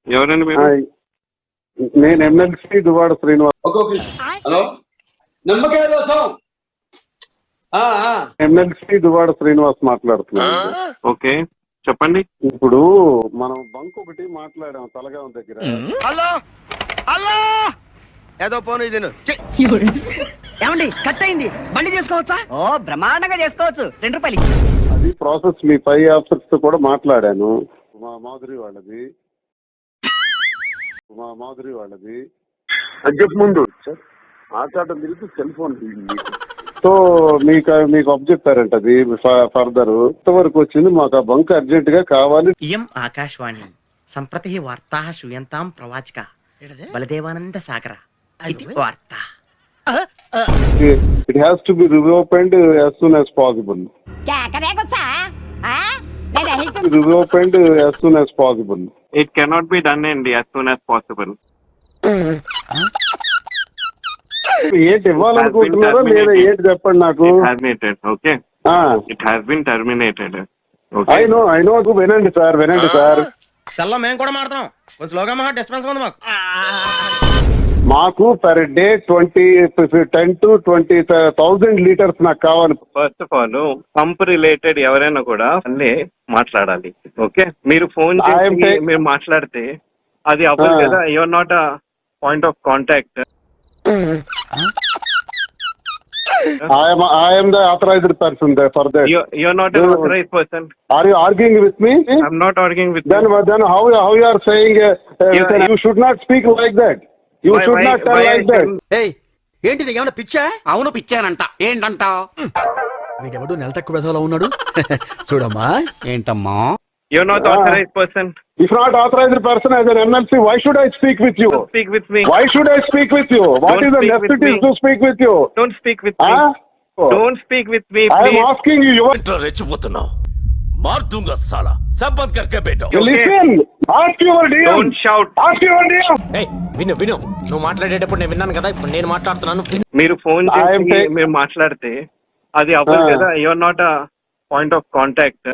ఎవరండి మీరు? నేను ఎమ్మెల్సీ దువ్వాడ శ్రీనివాస్. హలో నిమ్మకాయ రసం. ఎమ్మెల్సీ దువ్వాడ శ్రీనివాస్ మాట్లాడుతున్నాను. ఓకే చెప్పండి. ఇప్పుడు మనం బంక్ ఒకటి మాట్లాడాం తలగాం దగ్గర. హలో హలో ఏదో పోను ఇది ఏమండి కట్ అయింది, బండి చేసుకోవచ్చా? ఓ బ్రహ్మాండంగా చేసుకోవచ్చు, 2 రూపాయలు. అది ప్రాసెస్ మీ పై ఆఫీసర్స్ తో కూడా మాట్లాడాను. మా మాధురి వాళ్ళది చెప్పు ముందు సార్ మాట్లాడడం తిరిగి సెల్ ఫోన్ సో మీకు అప్ చెప్పారంట. అది ఫర్దర్ ఇంతవరకు వచ్చింది. మాకు ఆ బంక్ అర్జెంట్ గా కావాలి. ఇయం ఆకాశవాణి సంప్రతి వార్తా శ్రూయంతాం ప్రవాచక బలదేవానంద సాగర ఇది వార్త. It has to be reopened as soon as possible. Reopened as soon as possible. It cannot be done in as soon as possible. ఏంటి ఇవ్వాలనుకుంటున్నారో లేదా ఏంటి చెప్పండి నాకు. Okay. It has been terminated. I know. వినండి సార్. సెల్లో మేము కూడా మాట్లాడుతున్నాం. కొంచెం స్లోగా మా డిస్టర్బెన్స్ ఉంది మాకు పర్ డే 10 to 20,000 లీటర్స్ నాకు కావాలి. First of all pump related ఎవరైనా కూడా అన్నీ మాట్లాడాలి. ఓకే, మీరు ఫోన్ చేసి మీరు మాట్లాడితే అది అవ్వదు కదా. Your not a point of contact. I am the authorized person for that. You're not an authorized person. Are you arguing with me? I'm not arguing with you. Then how you are saying you should not speak like that. You should not tell like that. Hey, ఏంటి నీకు ఏమైనా పిచ్చా? అవును పిచ్చానంట. ఏంటంటావు? వీడెవడు నెల తక్కువ వెధవలా ఉన్నాడు. చూడమ్మా. ఏంటమ్మా? You're not authorized person. If not authorized person as an MLC, why should I speak with you? Don't speak with me. Why should I speak with you? What is the necessity to speak with you? Don't speak with me. Don't speak with me, I please. am asking you. You రెచ్చిపోతున్నావు. మార్ దూంగా సాలా. సబ్ బంద్ కర్కే బేటో. listen. Ask your DM. Don't shout. Ask your DM. ఏయ్ విను. నువ్వు మాట్లాడేటప్పుడు నేను విన్నాను కదా. ఇప్పుడు నేను మాట్లాడుతున్నాను. మీరు ఫోన్ చేసి మీరు మాట్లాడితే అది అవ్వదు కదా. Your not a point of contact.